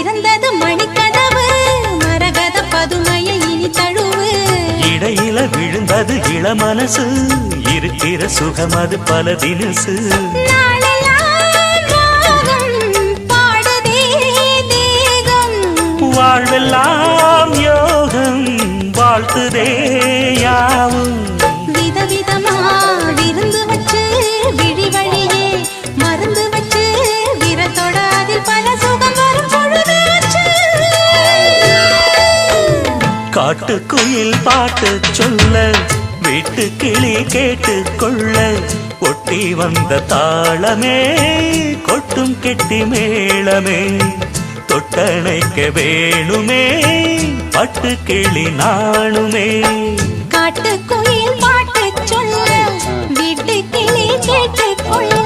திறந்தது மணிக்கதவு மரகத பதுமையை இனி தழுவு இடையில விழுந்தது இளமனசு இருக்கிற சுகம் அது பல தினசு வாழ்வெல்லாம் யோகம் வாழ்த்துதே யாவும் விதவிதமா விருந்து வச்சு விழி வழியே மருந்து வச்சு விரத்தோட அதில் பல சுகம் வரும் பொழுது காட்டுக்குயில் பாட்டு சொல்ல வீட்டு கிளி கேட்டு கொள்ள ஒட்டி வந்த தாளமே கொட்டும் கெட்டி மேளமே தொட்டணைக்க வேணுமே பட்டு கிளி நாணுமே காட்டுக்குயில் பாட்டு சொல்ல வீட்டு கிளி கேட்டு கொள்ள